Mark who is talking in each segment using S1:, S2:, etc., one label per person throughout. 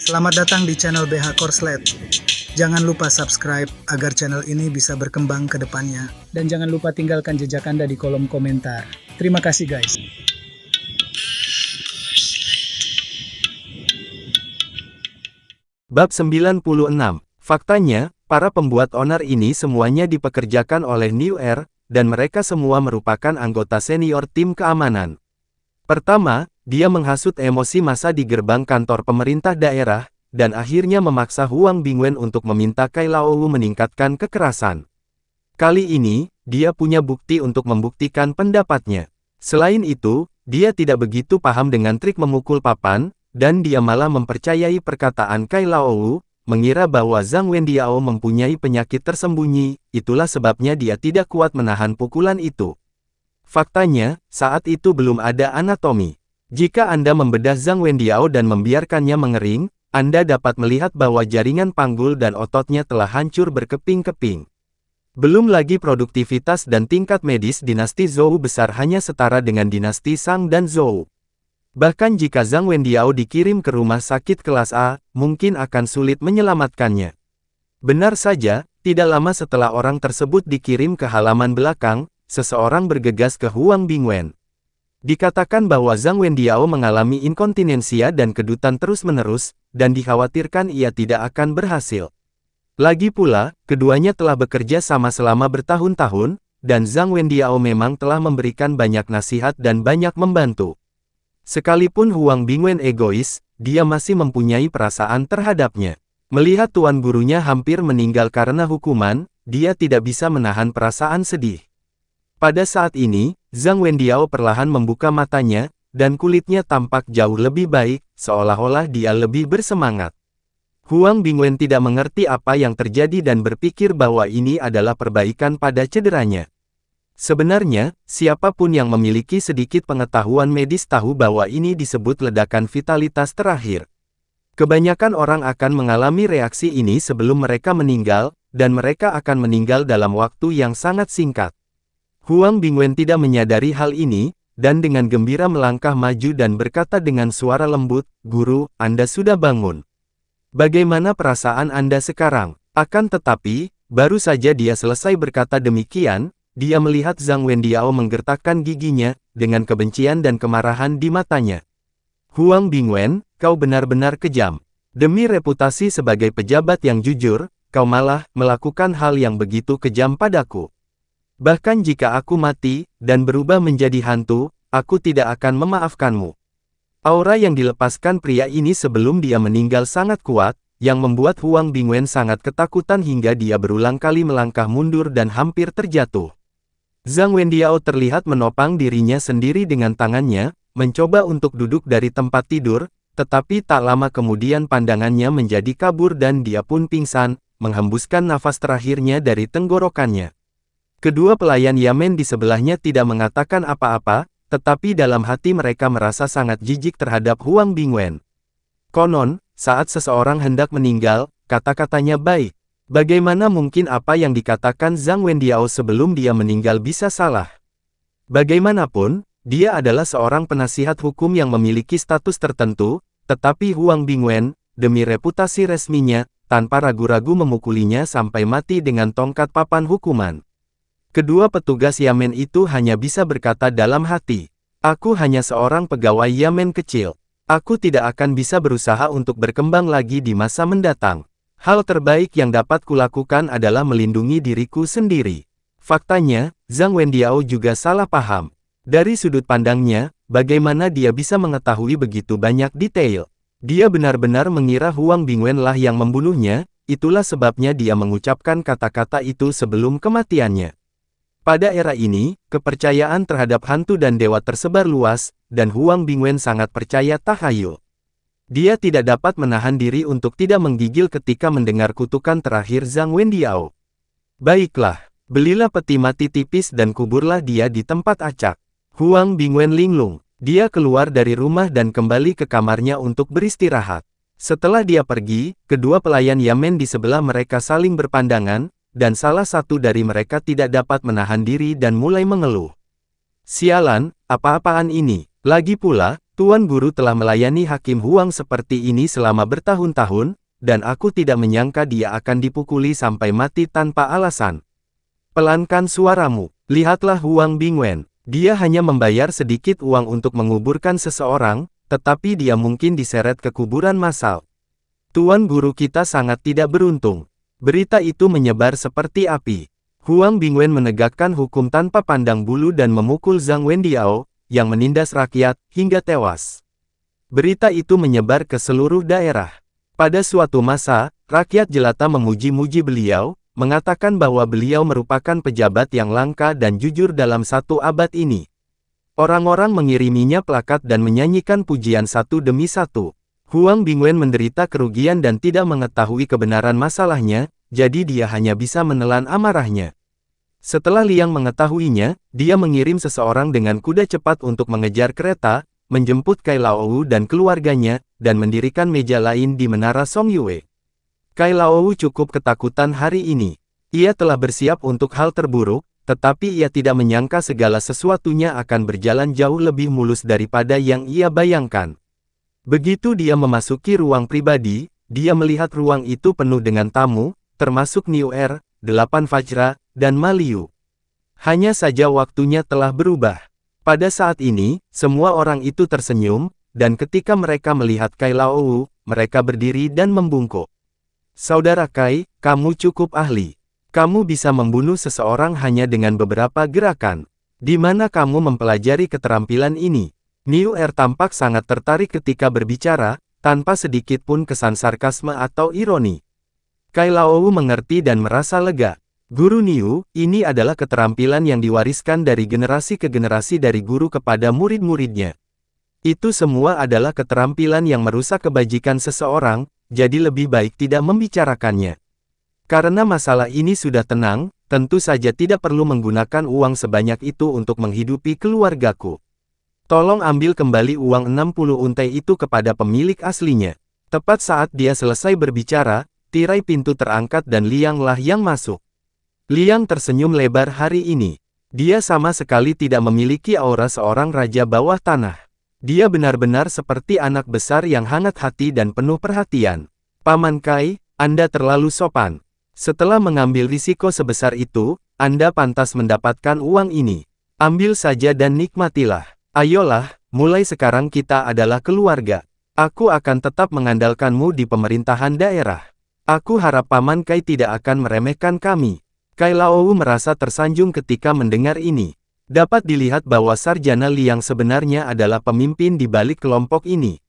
S1: Selamat datang di channel BH Korslet. Jangan lupa subscribe agar channel ini bisa berkembang ke depannya. Dan jangan lupa tinggalkan jejak Anda di kolom komentar. Terima kasih guys.
S2: Bab 96. Faktanya, para pembuat onar ini semuanya dipekerjakan oleh New Air, dan mereka semua merupakan anggota senior tim keamanan. Pertama, dia menghasut emosi massa di gerbang kantor pemerintah daerah, dan akhirnya memaksa Huang Bingwen untuk meminta Kai Laowu meningkatkan kekerasan. Kali ini, dia punya bukti untuk membuktikan pendapatnya. Selain itu, dia tidak begitu paham dengan trik memukul papan, dan dia malah mempercayai perkataan Kai Laowu, mengira bahwa Zhang Wendiao mempunyai penyakit tersembunyi, itulah sebabnya dia tidak kuat menahan pukulan itu. Faktanya, saat itu belum ada anatomi. Jika Anda membedah Zhang Wendiao dan membiarkannya mengering, Anda dapat melihat bahwa jaringan panggul dan ototnya telah hancur berkeping-keping. Belum lagi produktivitas dan tingkat medis dinasti Zhou besar hanya setara dengan dinasti Shang dan Zhou. Bahkan jika Zhang Wendiao dikirim ke rumah sakit kelas A, mungkin akan sulit menyelamatkannya. Benar saja, tidak lama setelah orang tersebut dikirim ke halaman belakang, seseorang bergegas ke Huang Bingwen. Dikatakan bahwa Zhang Wendiao mengalami inkontinensia dan kedutan terus-menerus, dan dikhawatirkan ia tidak akan berhasil. Lagi pula, keduanya telah bekerja sama selama bertahun-tahun, dan Zhang Wendiao memang telah memberikan banyak nasihat dan banyak membantu. Sekalipun Huang Bingwen egois, dia masih mempunyai perasaan terhadapnya. Melihat tuan gurunya hampir meninggal karena hukuman, dia tidak bisa menahan perasaan sedih. Pada saat ini, Zhang Wendiao perlahan membuka matanya, dan kulitnya tampak jauh lebih baik, seolah-olah dia lebih bersemangat. Huang Bingwen tidak mengerti apa yang terjadi dan berpikir bahwa ini adalah perbaikan pada cederanya. Sebenarnya, siapapun yang memiliki sedikit pengetahuan medis tahu bahwa ini disebut ledakan vitalitas terakhir. Kebanyakan orang akan mengalami reaksi ini sebelum mereka meninggal, dan mereka akan meninggal dalam waktu yang sangat singkat. Huang Bingwen tidak menyadari hal ini, dan dengan gembira melangkah maju dan berkata dengan suara lembut, "Guru, Anda sudah bangun. Bagaimana perasaan Anda sekarang?" Akan tetapi, baru saja dia selesai berkata demikian, dia melihat Zhang Wendiao menggertakkan giginya, dengan kebencian dan kemarahan di matanya. "Huang Bingwen, kau benar-benar kejam. Demi reputasi sebagai pejabat yang jujur, kau malah melakukan hal yang begitu kejam padaku. Bahkan jika aku mati, dan berubah menjadi hantu, aku tidak akan memaafkanmu." Aura yang dilepaskan pria ini sebelum dia meninggal sangat kuat, yang membuat Huang Bingwen sangat ketakutan hingga dia berulang kali melangkah mundur dan hampir terjatuh. Zhang Wendiao terlihat menopang dirinya sendiri dengan tangannya, mencoba untuk duduk dari tempat tidur, tetapi tak lama kemudian pandangannya menjadi kabur dan dia pun pingsan, menghembuskan nafas terakhirnya dari tenggorokannya. Kedua pelayan Yamen di sebelahnya tidak mengatakan apa-apa, tetapi dalam hati mereka merasa sangat jijik terhadap Huang Bingwen. Konon, saat seseorang hendak meninggal, kata-katanya baik. Bagaimana mungkin apa yang dikatakan Zhang Wendiao sebelum dia meninggal bisa salah? Bagaimanapun, dia adalah seorang penasihat hukum yang memiliki status tertentu, tetapi Huang Bingwen, demi reputasi resminya, tanpa ragu-ragu memukulinya sampai mati dengan tongkat papan hukuman. Kedua petugas Yamen itu hanya bisa berkata dalam hati, "Aku hanya seorang pegawai Yamen kecil. Aku tidak akan bisa berusaha untuk berkembang lagi di masa mendatang. Hal terbaik yang dapat kulakukan adalah melindungi diriku sendiri." Faktanya, Zhang Wendiao juga salah paham. Dari sudut pandangnya, bagaimana dia bisa mengetahui begitu banyak detail? Dia benar-benar mengira Huang Bingwen lah yang membunuhnya, itulah sebabnya dia mengucapkan kata-kata itu sebelum kematiannya. Pada era ini, kepercayaan terhadap hantu dan dewa tersebar luas, dan Huang Bingwen sangat percaya takhayul. Dia tidak dapat menahan diri untuk tidak menggigil ketika mendengar kutukan terakhir Zhang Wendiao. "Baiklah, belilah peti mati tipis dan kuburlah dia di tempat acak." Huang Bingwen linglung. Dia keluar dari rumah dan kembali ke kamarnya untuk beristirahat. Setelah dia pergi, kedua pelayan Yamen di sebelah mereka saling berpandangan, dan salah satu dari mereka tidak dapat menahan diri dan mulai mengeluh. "Sialan, apa-apaan ini? Lagi pula, Tuan Guru telah melayani Hakim Huang seperti ini selama bertahun-tahun, dan aku tidak menyangka dia akan dipukuli sampai mati tanpa alasan. Pelankan suaramu, lihatlah Huang Bingwen. Dia hanya membayar sedikit uang untuk menguburkan seseorang, tetapi dia mungkin diseret ke kuburan massal. Tuan Guru kita sangat tidak beruntung. Berita itu menyebar seperti api. Huang Bingwen menegakkan hukum tanpa pandang bulu dan memukul Zhang Wendiao, yang menindas rakyat, hingga tewas. Berita itu menyebar ke seluruh daerah. Pada suatu masa, rakyat jelata memuji-muji beliau, mengatakan bahwa beliau merupakan pejabat yang langka dan jujur dalam 1 abad ini. Orang-orang mengiriminya plakat dan menyanyikan pujian satu demi satu. Huang Bingwen menderita kerugian dan tidak mengetahui kebenaran masalahnya, jadi dia hanya bisa menelan amarahnya. Setelah Liang mengetahuinya, dia mengirim seseorang dengan kuda cepat untuk mengejar kereta, menjemput Kai Laowu dan keluarganya, dan mendirikan meja lain di Menara Song Yue. Kai Laowu cukup ketakutan hari ini. Ia telah bersiap untuk hal terburuk, tetapi ia tidak menyangka segala sesuatunya akan berjalan jauh lebih mulus daripada yang ia bayangkan. Begitu dia memasuki ruang pribadi, dia melihat ruang itu penuh dengan tamu, termasuk Niu Er, 8 Fajra, dan Ma Liu. Hanya saja waktunya telah berubah. Pada saat ini, semua orang itu tersenyum, dan ketika mereka melihat Kai Laowu, mereka berdiri dan membungkuk. Saudara Kai, kamu cukup ahli. Kamu bisa membunuh seseorang hanya dengan beberapa gerakan. Di mana kamu mempelajari keterampilan ini? Niu Er tampak sangat tertarik ketika berbicara, tanpa sedikit pun kesan sarkasme atau ironi. Kai Laowu mengerti dan merasa lega. Guru Niu, ini adalah keterampilan yang diwariskan dari generasi ke generasi dari guru kepada murid-muridnya. Itu semua adalah keterampilan yang merusak kebajikan seseorang, jadi lebih baik tidak membicarakannya. Karena masalah ini sudah tenang, tentu saja tidak perlu menggunakan uang sebanyak itu untuk menghidupi keluargaku. Tolong ambil kembali uang 60 untai itu kepada pemilik aslinya. Tepat saat dia selesai berbicara, tirai pintu terangkat dan Liang lah yang masuk. Liang tersenyum lebar hari ini. Dia sama sekali tidak memiliki aura seorang raja bawah tanah. Dia benar-benar seperti anak besar yang hangat hati dan penuh perhatian. Paman Kai, Anda terlalu sopan. Setelah mengambil risiko sebesar itu, Anda pantas mendapatkan uang ini. Ambil saja dan nikmatilah. Ayolah, mulai sekarang kita adalah keluarga. Aku akan tetap mengandalkanmu di pemerintahan daerah. Aku harap Paman Kai tidak akan meremehkan kami. Kai Laowu merasa tersanjung ketika mendengar ini. Dapat dilihat bahwa Sarjana Liang sebenarnya adalah pemimpin di balik kelompok ini.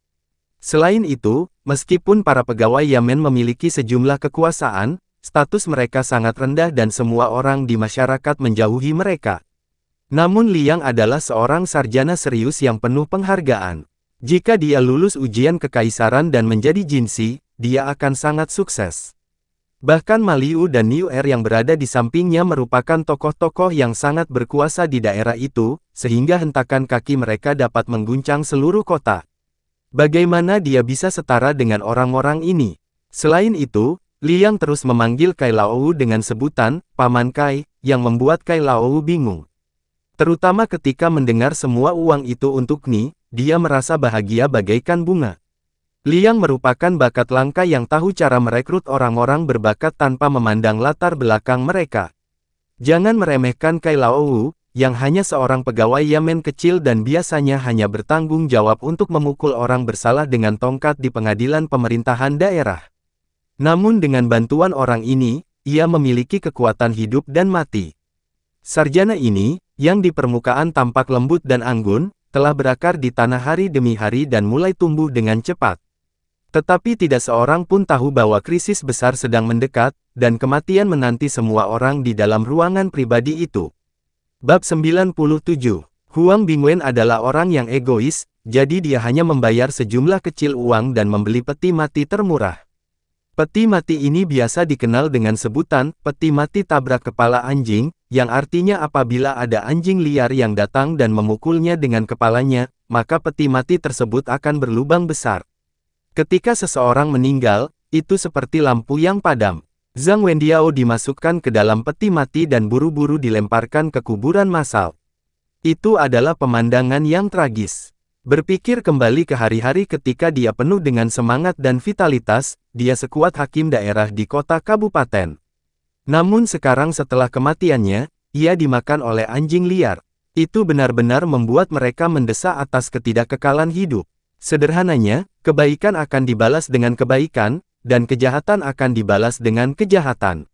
S2: Selain itu, meskipun para pegawai Yamen memiliki sejumlah kekuasaan, status mereka sangat rendah dan semua orang di masyarakat menjauhi mereka. Namun Liang adalah seorang sarjana serius yang penuh penghargaan. Jika dia lulus ujian kekaisaran dan menjadi jinsi, dia akan sangat sukses. Bahkan Ma Liu dan Niu Er yang berada di sampingnya merupakan tokoh-tokoh yang sangat berkuasa di daerah itu, sehingga hentakan kaki mereka dapat mengguncang seluruh kota. Bagaimana dia bisa setara dengan orang-orang ini? Selain itu, Liang terus memanggil Kai Laowu dengan sebutan, Paman Kai, yang membuat Kai Laowu bingung. Terutama ketika mendengar semua uang itu untuk Ni, dia merasa bahagia bagaikan bunga. Liang merupakan bakat langka yang tahu cara merekrut orang-orang berbakat tanpa memandang latar belakang mereka. Jangan meremehkan Kai Laowu, yang hanya seorang pegawai Yamen kecil dan biasanya hanya bertanggung jawab untuk memukul orang bersalah dengan tongkat di pengadilan pemerintahan daerah. Namun dengan bantuan orang ini, ia memiliki kekuatan hidup dan mati. Sarjana ini, yang di permukaan tampak lembut dan anggun, telah berakar di tanah hari demi hari dan mulai tumbuh dengan cepat. Tetapi tidak seorang pun tahu bahwa krisis besar sedang mendekat, dan kematian menanti semua orang di dalam ruangan pribadi itu. Bab 97. Huang Bingwen adalah orang yang egois, jadi dia hanya membayar sejumlah kecil uang dan membeli peti mati termurah. Peti mati ini biasa dikenal dengan sebutan, peti mati tabrak kepala anjing, yang artinya apabila ada anjing liar yang datang dan memukulnya dengan kepalanya, maka peti mati tersebut akan berlubang besar. Ketika seseorang meninggal, itu seperti lampu yang padam. Zhang Wendiao dimasukkan ke dalam peti mati dan buru-buru dilemparkan ke kuburan massal. Itu adalah pemandangan yang tragis. Berpikir kembali ke hari-hari ketika dia penuh dengan semangat dan vitalitas, dia sekuat hakim daerah di kota kabupaten. Namun sekarang setelah kematiannya, ia dimakan oleh anjing liar. Itu benar-benar membuat mereka mendesak atas ketidakkekalan hidup. Sederhananya, kebaikan akan dibalas dengan kebaikan, dan kejahatan akan dibalas dengan kejahatan.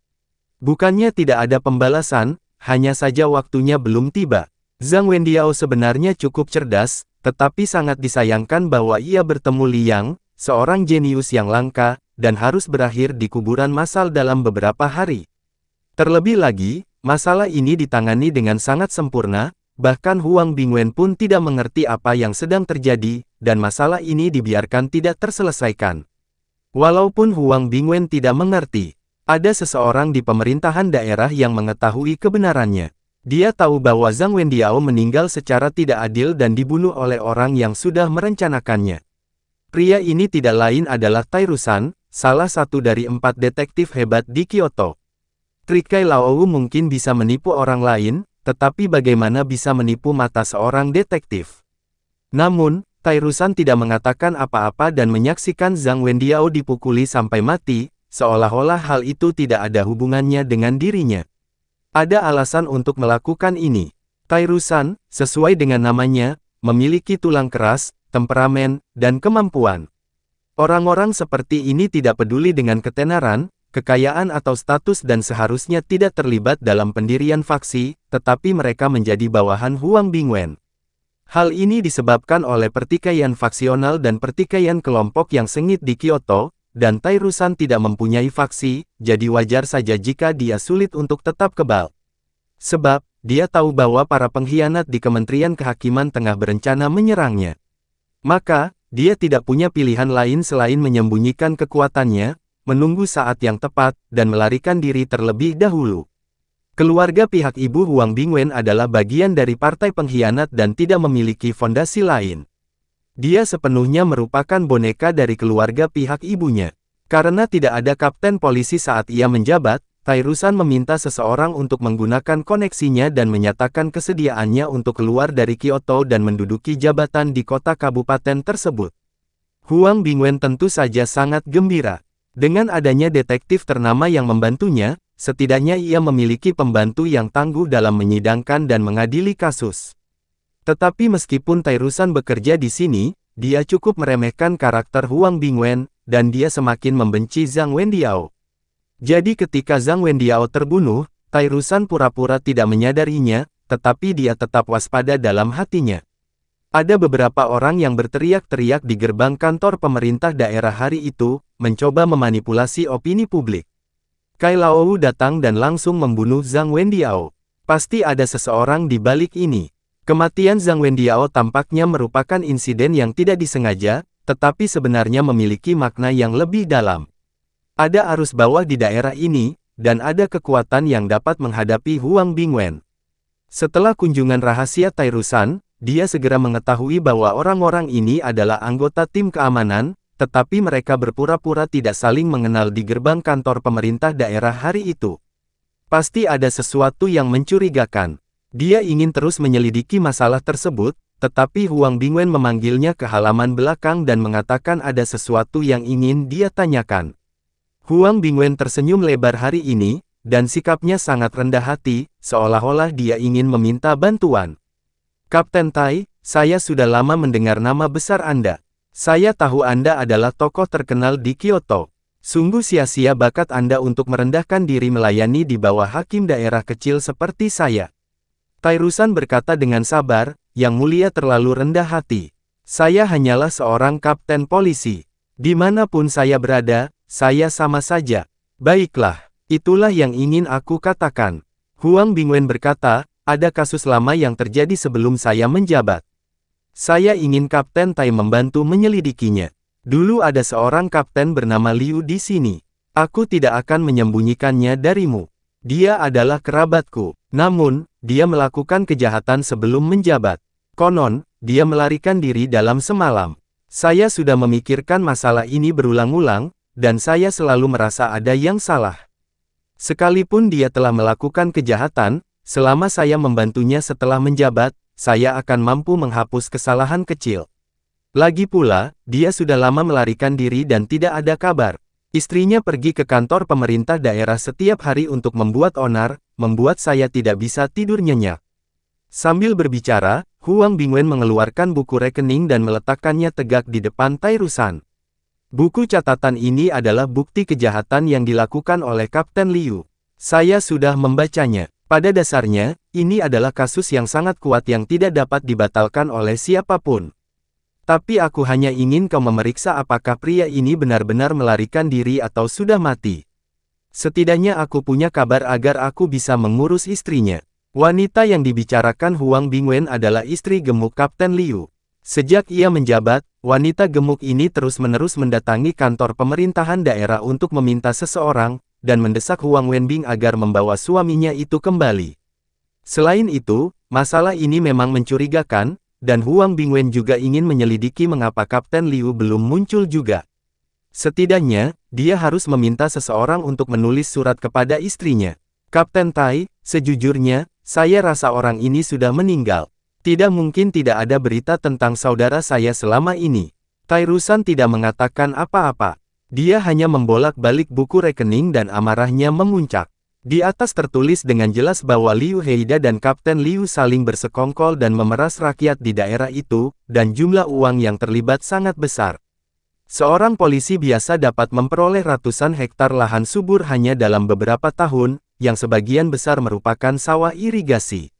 S2: Bukannya tidak ada pembalasan, hanya saja waktunya belum tiba. Zhang Wendiao sebenarnya cukup cerdas, tetapi sangat disayangkan bahwa ia bertemu Liang, seorang jenius yang langka, dan harus berakhir di kuburan massal dalam beberapa hari. Terlebih lagi, masalah ini ditangani dengan sangat sempurna, bahkan Huang Bingwen pun tidak mengerti apa yang sedang terjadi, dan masalah ini dibiarkan tidak terselesaikan. Walaupun Huang Bingwen tidak mengerti, ada seseorang di pemerintahan daerah yang mengetahui kebenarannya. Dia tahu bahwa Zhang Wendiao meninggal secara tidak adil dan dibunuh oleh orang yang sudah merencanakannya. Pria ini tidak lain adalah Tai Rushan, salah satu dari 4 detektif hebat di Kyoto. Trikai Laowu mungkin bisa menipu orang lain, tetapi bagaimana bisa menipu mata seorang detektif? Namun, Tai Rushan tidak mengatakan apa-apa dan menyaksikan Zhang Wendiao dipukuli sampai mati, seolah-olah hal itu tidak ada hubungannya dengan dirinya. Ada alasan untuk melakukan ini. Tai Rushan, sesuai dengan namanya, memiliki tulang keras, temperamen, dan kemampuan. Orang-orang seperti ini tidak peduli dengan ketenaran, kekayaan atau status dan seharusnya tidak terlibat dalam pendirian faksi, tetapi mereka menjadi bawahan Huang Bingwen. Hal ini disebabkan oleh pertikaian faksional dan pertikaian kelompok yang sengit di Kyoto, dan Tai Rushan tidak mempunyai faksi, jadi wajar saja jika dia sulit untuk tetap kebal. Sebab, dia tahu bahwa para pengkhianat di Kementerian Kehakiman tengah berencana menyerangnya. Maka, dia tidak punya pilihan lain selain menyembunyikan kekuatannya, menunggu saat yang tepat, dan melarikan diri terlebih dahulu. Keluarga pihak ibu Huang Bingwen adalah bagian dari partai pengkhianat dan tidak memiliki fondasi lain. Dia sepenuhnya merupakan boneka dari keluarga pihak ibunya. Karena tidak ada kapten polisi saat ia menjabat, Tai Rushan meminta seseorang untuk menggunakan koneksinya dan menyatakan kesediaannya untuk keluar dari Kyoto dan menduduki jabatan di kota kabupaten tersebut. Huang Bingwen tentu saja sangat gembira. Dengan adanya detektif ternama yang membantunya, setidaknya ia memiliki pembantu yang tangguh dalam menyidangkan dan mengadili kasus. Tetapi meskipun Tai Rushan bekerja di sini, dia cukup meremehkan karakter Huang Bingwen, dan dia semakin membenci Zhang Wendiao. Jadi ketika Zhang Wendiao terbunuh, Tai Rushan pura-pura tidak menyadarinya, tetapi dia tetap waspada dalam hatinya. Ada beberapa orang yang berteriak-teriak di gerbang kantor pemerintah daerah hari itu, mencoba memanipulasi opini publik. Kai Laowu datang dan langsung membunuh Zhang Wendiao. Pasti ada seseorang di balik ini. Kematian Zhang Wendiao tampaknya merupakan insiden yang tidak disengaja, tetapi sebenarnya memiliki makna yang lebih dalam. Ada arus bawah di daerah ini, dan ada kekuatan yang dapat menghadapi Huang Bingwen. Setelah kunjungan rahasia Tai Rushan, dia segera mengetahui bahwa orang-orang ini adalah anggota tim keamanan, tetapi mereka berpura-pura tidak saling mengenal di gerbang kantor pemerintah daerah hari itu. Pasti ada sesuatu yang mencurigakan. Dia ingin terus menyelidiki masalah tersebut, tetapi Huang Bingwen memanggilnya ke halaman belakang dan mengatakan ada sesuatu yang ingin dia tanyakan. Huang Bingwen tersenyum lebar hari ini, dan sikapnya sangat rendah hati, seolah-olah dia ingin meminta bantuan. Kapten Tai, saya sudah lama mendengar nama besar Anda. Saya tahu Anda adalah tokoh terkenal di Kyoto. Sungguh sia-sia bakat Anda untuk merendahkan diri melayani di bawah hakim daerah kecil seperti saya. Tai Rushan berkata dengan sabar, Yang Mulia terlalu rendah hati. Saya hanyalah seorang kapten polisi. Dimanapun saya berada, saya sama saja. Baiklah, itulah yang ingin aku katakan. Huang Bingwen berkata, ada kasus lama yang terjadi sebelum saya menjabat. Saya ingin Kapten Tai membantu menyelidikinya. Dulu ada seorang kapten bernama Liu di sini. Aku tidak akan menyembunyikannya darimu. Dia adalah kerabatku. Namun, dia melakukan kejahatan sebelum menjabat. Konon, dia melarikan diri dalam semalam. Saya sudah memikirkan masalah ini berulang-ulang, dan saya selalu merasa ada yang salah. Sekalipun dia telah melakukan kejahatan, selama saya membantunya setelah menjabat, saya akan mampu menghapus kesalahan kecil. Lagi pula, dia sudah lama melarikan diri dan tidak ada kabar. Istrinya pergi ke kantor pemerintah daerah setiap hari untuk membuat onar, membuat saya tidak bisa tidur nyenyak. Sambil berbicara, Huang Bingwen mengeluarkan buku rekening dan meletakkannya tegak di depan Tairusan. Buku catatan ini adalah bukti kejahatan yang dilakukan oleh Kapten Liu. Saya sudah membacanya. Pada dasarnya, ini adalah kasus yang sangat kuat yang tidak dapat dibatalkan oleh siapapun. Tapi aku hanya ingin kau memeriksa apakah pria ini benar-benar melarikan diri atau sudah mati. Setidaknya aku punya kabar agar aku bisa mengurus istrinya. Wanita yang dibicarakan Huang Bingwen adalah istri gemuk Kapten Liu. Sejak ia menjabat, wanita gemuk ini terus-menerus mendatangi kantor pemerintahan daerah untuk meminta seseorang, dan mendesak Huang Wenbing agar membawa suaminya itu kembali. Selain itu, masalah ini memang mencurigakan, dan Huang Bingwen juga ingin menyelidiki mengapa Kapten Liu belum muncul juga. Setidaknya, dia harus meminta seseorang untuk menulis surat kepada istrinya. Kapten Tai, sejujurnya, saya rasa orang ini sudah meninggal. Tidak mungkin tidak ada berita tentang saudara saya selama ini. Tairusan tidak mengatakan apa-apa. Dia hanya membolak-balik buku rekening dan amarahnya memuncak. Di atas tertulis dengan jelas bahwa Liu Heida dan Kapten Liu saling bersekongkol dan memeras rakyat di daerah itu, dan jumlah uang yang terlibat sangat besar. Seorang polisi biasa dapat memperoleh ratusan hektar lahan subur hanya dalam beberapa tahun, yang sebagian besar merupakan sawah irigasi.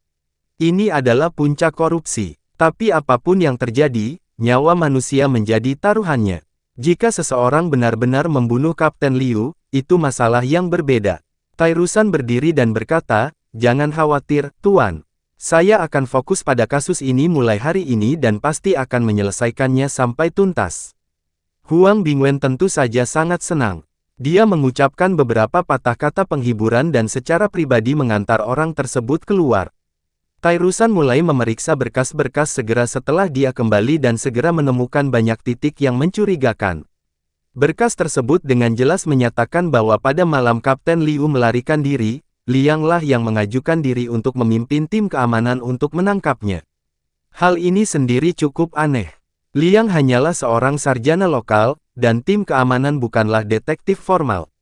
S2: Ini adalah puncak korupsi. Tapi apapun yang terjadi, nyawa manusia menjadi taruhannya. Jika seseorang benar-benar membunuh Kapten Liu, itu masalah yang berbeda. Tairusan berdiri dan berkata, "Jangan khawatir, Tuan. Saya akan fokus pada kasus ini mulai hari ini dan pasti akan menyelesaikannya sampai tuntas." Huang Bingwen tentu saja sangat senang. Dia mengucapkan beberapa patah kata penghiburan dan secara pribadi mengantar orang tersebut keluar. Tairusan mulai memeriksa berkas-berkas segera setelah dia kembali dan segera menemukan banyak titik yang mencurigakan. Berkas tersebut dengan jelas menyatakan bahwa pada malam Kapten Liu melarikan diri, Liang lah yang mengajukan diri untuk memimpin tim keamanan untuk menangkapnya. Hal ini sendiri cukup aneh. Liang hanyalah seorang sarjana lokal, dan tim keamanan bukanlah detektif formal.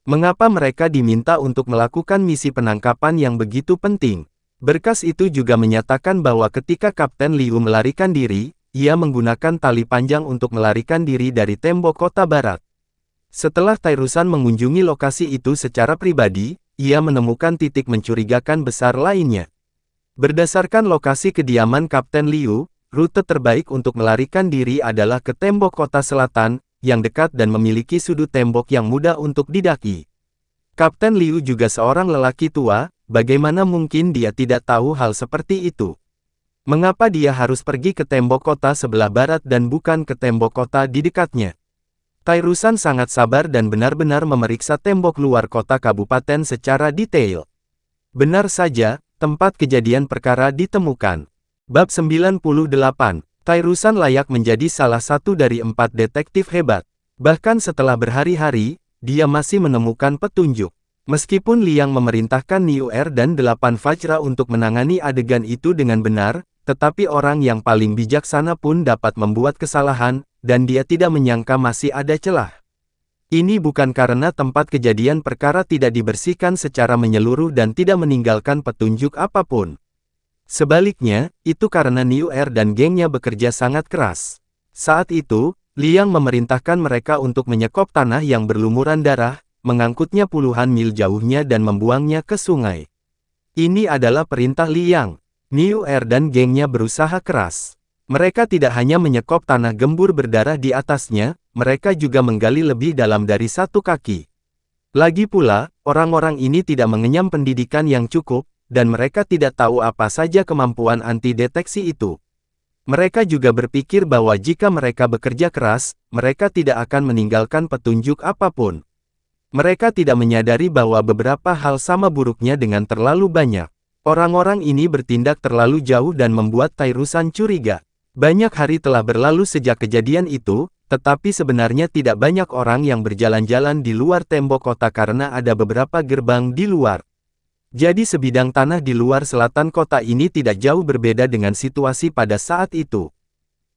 S2: Mengapa mereka diminta untuk melakukan misi penangkapan yang begitu penting? Berkas itu juga menyatakan bahwa ketika Kapten Liu melarikan diri, ia menggunakan tali panjang untuk melarikan diri dari tembok kota barat. Setelah Tairusan mengunjungi lokasi itu secara pribadi, ia menemukan titik mencurigakan besar lainnya. Berdasarkan lokasi kediaman Kapten Liu, rute terbaik untuk melarikan diri adalah ke tembok kota selatan, yang dekat dan memiliki sudut tembok yang mudah untuk didaki. Kapten Liu juga seorang lelaki tua, bagaimana mungkin dia tidak tahu hal seperti itu? Mengapa dia harus pergi ke tembok kota sebelah barat dan bukan ke tembok kota di dekatnya? Tairusan sangat sabar dan benar-benar memeriksa tembok luar kota kabupaten secara detail. Benar saja, tempat kejadian perkara ditemukan. Bab 98, Tairusan layak menjadi salah satu dari 4 detektif hebat. Bahkan setelah berhari-hari, dia masih menemukan petunjuk. Meskipun Liang memerintahkan Niuer dan 8 Fajra untuk menangani adegan itu dengan benar, tetapi orang yang paling bijaksana pun dapat membuat kesalahan, dan dia tidak menyangka masih ada celah. Ini bukan karena tempat kejadian perkara tidak dibersihkan secara menyeluruh dan tidak meninggalkan petunjuk apapun. Sebaliknya, itu karena Niuer dan gengnya bekerja sangat keras. Saat itu, Liang memerintahkan mereka untuk menyekop tanah yang berlumuran darah, mengangkutnya puluhan mil jauhnya dan membuangnya ke sungai. Ini adalah perintah Liang. Niuer dan gengnya berusaha keras. Mereka tidak hanya menyekop tanah gembur berdarah di atasnya, mereka juga menggali lebih dalam dari 1 kaki. Lagi pula, orang-orang ini tidak mengenyam pendidikan yang cukup, dan mereka tidak tahu apa saja kemampuan anti-deteksi itu. Mereka juga berpikir bahwa jika mereka bekerja keras, mereka tidak akan meninggalkan petunjuk apapun. Mereka tidak menyadari bahwa beberapa hal sama buruknya dengan terlalu banyak. Orang-orang ini bertindak terlalu jauh dan membuat Tairusan curiga. Banyak hari telah berlalu sejak kejadian itu, tetapi sebenarnya tidak banyak orang yang berjalan-jalan di luar tembok kota karena ada beberapa gerbang di luar. Jadi sebidang tanah di luar selatan kota ini tidak jauh berbeda dengan situasi pada saat itu.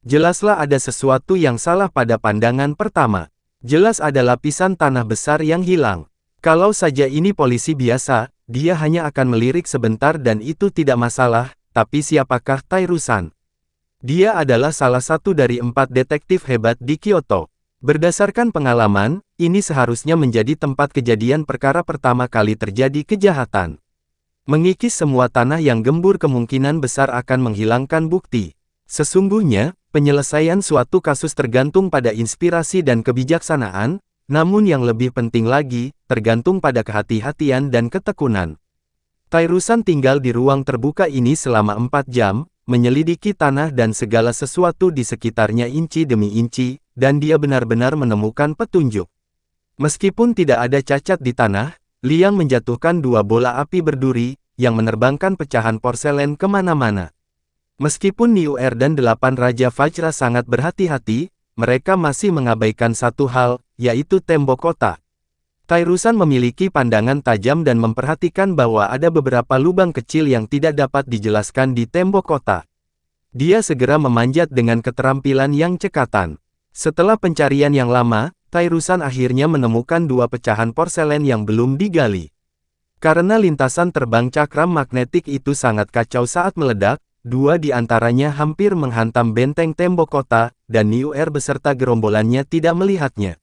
S2: Jelaslah ada sesuatu yang salah pada pandangan pertama. Jelas ada lapisan tanah besar yang hilang. Kalau saja ini polisi biasa, dia hanya akan melirik sebentar dan itu tidak masalah, tapi siapakah Tairusan? Dia adalah salah satu dari 4 detektif hebat di Kyoto. Berdasarkan pengalaman, ini seharusnya menjadi tempat kejadian perkara pertama kali terjadi kejahatan. Mengikis semua tanah yang gembur kemungkinan besar akan menghilangkan bukti. Sesungguhnya, penyelesaian suatu kasus tergantung pada inspirasi dan kebijaksanaan, namun yang lebih penting lagi, tergantung pada kehati-hatian dan ketekunan. Tairusan tinggal di ruang terbuka ini selama 4 jam, menyelidiki tanah dan segala sesuatu di sekitarnya inci demi inci, dan dia benar-benar menemukan petunjuk. Meskipun tidak ada cacat di tanah, Liang menjatuhkan 2 bola api berduri, yang menerbangkan pecahan porselen kemana-mana. Meskipun Niuer dan 8 Raja Vajra sangat berhati-hati, mereka masih mengabaikan satu hal, yaitu tembok kota. Tairusan memiliki pandangan tajam dan memperhatikan bahwa ada beberapa lubang kecil yang tidak dapat dijelaskan di tembok kota. Dia segera memanjat dengan keterampilan yang cekatan. Setelah pencarian yang lama, Tairusan akhirnya menemukan 2 pecahan porselen yang belum digali. Karena lintasan terbang cakram magnetik itu sangat kacau saat meledak, 2 di antaranya hampir menghantam benteng tembok kota, dan Niuer beserta gerombolannya tidak melihatnya.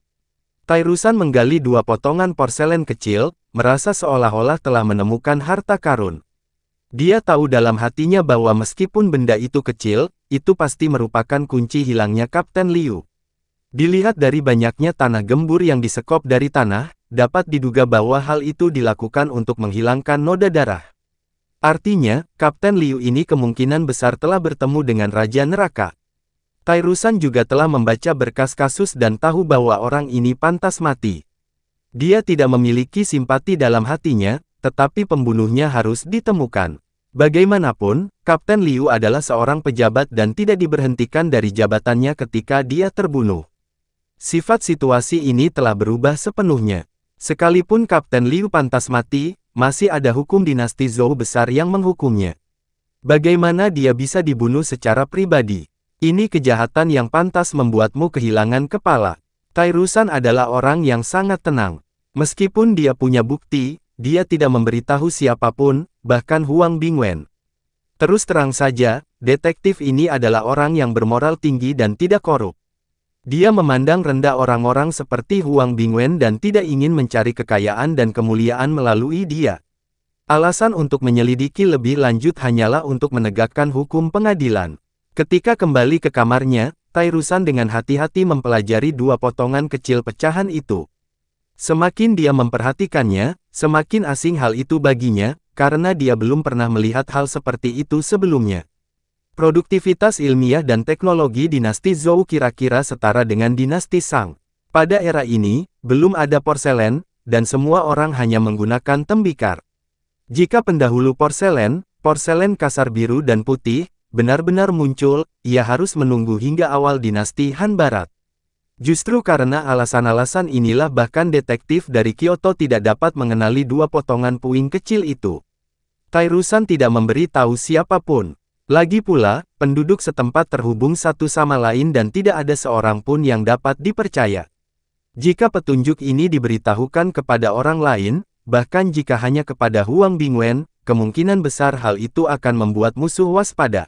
S2: Tairusan menggali 2 potongan porselen kecil, merasa seolah-olah telah menemukan harta karun. Dia tahu dalam hatinya bahwa meskipun benda itu kecil, itu pasti merupakan kunci hilangnya Kapten Liu. Dilihat dari banyaknya tanah gembur yang disekop dari tanah, dapat diduga bahwa hal itu dilakukan untuk menghilangkan noda darah. Artinya, Kapten Liu ini kemungkinan besar telah bertemu dengan Raja Neraka. Tairusan juga telah membaca berkas kasus dan tahu bahwa orang ini pantas mati. Dia tidak memiliki simpati dalam hatinya, tetapi pembunuhnya harus ditemukan. Bagaimanapun, Kapten Liu adalah seorang pejabat dan tidak diberhentikan dari jabatannya ketika dia terbunuh. Sifat situasi ini telah berubah sepenuhnya. Sekalipun Kapten Liu pantas mati, masih ada hukum dinasti Zhou besar yang menghukumnya. Bagaimana dia bisa dibunuh secara pribadi? Ini kejahatan yang pantas membuatmu kehilangan kepala. Tairusan adalah orang yang sangat tenang. Meskipun dia punya bukti, dia tidak memberitahu siapapun, bahkan Huang Bingwen. Terus terang saja, detektif ini adalah orang yang bermoral tinggi dan tidak korup. Dia memandang rendah orang-orang seperti Huang Bingwen dan tidak ingin mencari kekayaan dan kemuliaan melalui dia. Alasan untuk menyelidiki lebih lanjut hanyalah untuk menegakkan hukum pengadilan. Ketika kembali ke kamarnya, Tairusan dengan hati-hati mempelajari 2 potongan kecil pecahan itu. Semakin dia memperhatikannya, semakin asing hal itu baginya, karena dia belum pernah melihat hal seperti itu sebelumnya. Produktivitas ilmiah dan teknologi dinasti Zhou kira-kira setara dengan dinasti Shang. Pada era ini, belum ada porselen, dan semua orang hanya menggunakan tembikar. Jika pendahulu porselen kasar biru dan putih, benar-benar muncul, ia harus menunggu hingga awal dinasti Han Barat. Justru karena alasan-alasan inilah bahkan detektif dari Kyoto tidak dapat mengenali 2 potongan puing kecil itu. Tairusan tidak memberi tahu siapapun. Lagi pula, penduduk setempat terhubung satu sama lain dan tidak ada seorang pun yang dapat dipercaya. Jika petunjuk ini diberitahukan kepada orang lain, bahkan jika hanya kepada Huang Bingwen, kemungkinan besar hal itu akan membuat musuh waspada.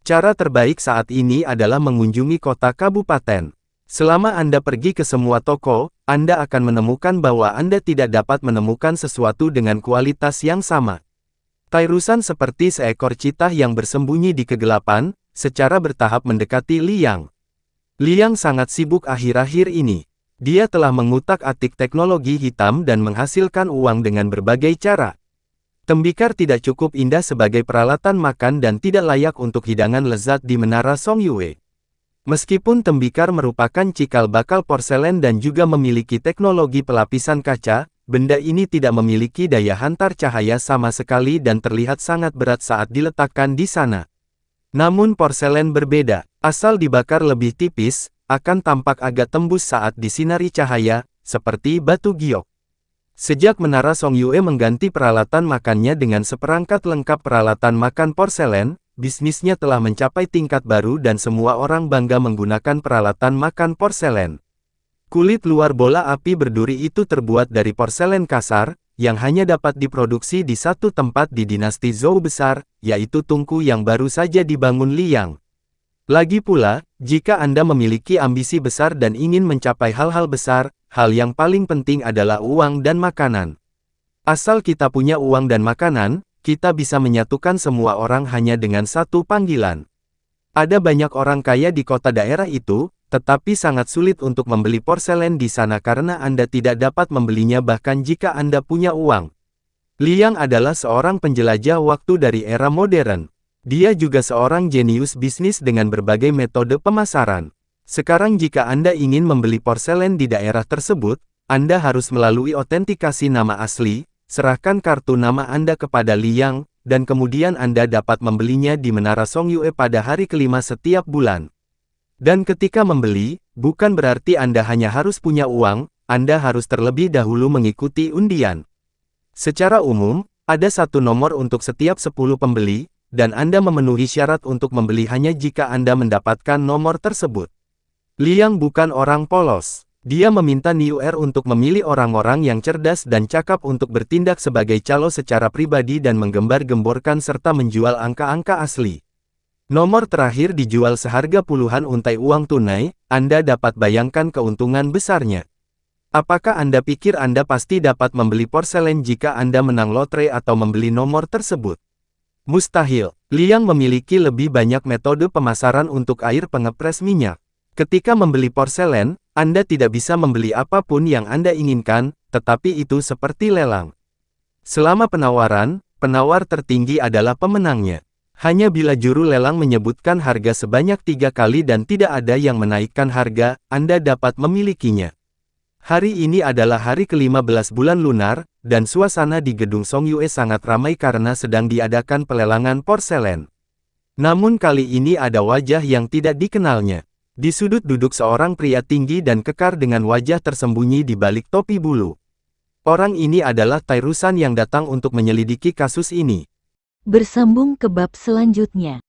S2: Cara terbaik saat ini adalah mengunjungi kota kabupaten. Selama Anda pergi ke semua toko, Anda akan menemukan bahwa Anda tidak dapat menemukan sesuatu dengan kualitas yang sama. Tairusan seperti seekor citah yang bersembunyi di kegelapan, secara bertahap mendekati Liang. Liang sangat sibuk akhir-akhir ini. Dia telah mengutak-atik teknologi hitam dan menghasilkan uang dengan berbagai cara. Tembikar tidak cukup indah sebagai peralatan makan dan tidak layak untuk hidangan lezat di Menara Songyue. Meskipun tembikar merupakan cikal bakal porselen dan juga memiliki teknologi pelapisan kaca, benda ini tidak memiliki daya hantar cahaya sama sekali dan terlihat sangat berat saat diletakkan di sana. Namun porselen berbeda, asal dibakar lebih tipis, akan tampak agak tembus saat disinari cahaya, seperti batu giok. Sejak Menara Songyue mengganti peralatan makannya dengan seperangkat lengkap peralatan makan porselen, bisnisnya telah mencapai tingkat baru dan semua orang bangga menggunakan peralatan makan porselen. Kulit luar bola api berduri itu terbuat dari porselen kasar, yang hanya dapat diproduksi di satu tempat di dinasti Zhou besar, yaitu tungku yang baru saja dibangun Liang. Lagi pula, jika Anda memiliki ambisi besar dan ingin mencapai hal-hal besar, hal yang paling penting adalah uang dan makanan. Asal kita punya uang dan makanan, kita bisa menyatukan semua orang hanya dengan satu panggilan. Ada banyak orang kaya di kota daerah itu, tetapi sangat sulit untuk membeli porselen di sana karena Anda tidak dapat membelinya bahkan jika Anda punya uang. Liang adalah seorang penjelajah waktu dari era modern. Dia juga seorang jenius bisnis dengan berbagai metode pemasaran. Sekarang jika Anda ingin membeli porselen di daerah tersebut, Anda harus melalui autentikasi nama asli, serahkan kartu nama Anda kepada Liang, dan kemudian Anda dapat membelinya di Menara Songyue pada hari kelima setiap bulan. Dan ketika membeli, bukan berarti Anda hanya harus punya uang, Anda harus terlebih dahulu mengikuti undian. Secara umum, ada satu nomor untuk setiap 10 pembeli, dan Anda memenuhi syarat untuk membeli hanya jika Anda mendapatkan nomor tersebut. Liang bukan orang polos. Dia meminta Niuer untuk memilih orang-orang yang cerdas dan cakap untuk bertindak sebagai calo secara pribadi dan menggembar-gemborkan serta menjual angka-angka asli. Nomor terakhir dijual seharga puluhan untai uang tunai, Anda dapat bayangkan keuntungan besarnya. Apakah Anda pikir Anda pasti dapat membeli porselen jika Anda menang lotre atau membeli nomor tersebut? Mustahil. Liang memiliki lebih banyak metode pemasaran untuk air pengepres minyak. Ketika membeli porselen, Anda tidak bisa membeli apapun yang Anda inginkan, tetapi itu seperti lelang. Selama penawaran, penawar tertinggi adalah pemenangnya. Hanya bila juru lelang menyebutkan harga sebanyak 3 kali dan tidak ada yang menaikkan harga, Anda dapat memilikinya. Hari ini adalah hari ke-15 bulan lunar, dan suasana di gedung Songyue sangat ramai karena sedang diadakan pelelangan porselen. Namun kali ini ada wajah yang tidak dikenalnya. Di sudut duduk seorang pria tinggi dan kekar dengan wajah tersembunyi di balik topi bulu. Orang ini adalah Tairusan yang datang untuk menyelidiki kasus ini.
S3: Bersambung ke bab selanjutnya.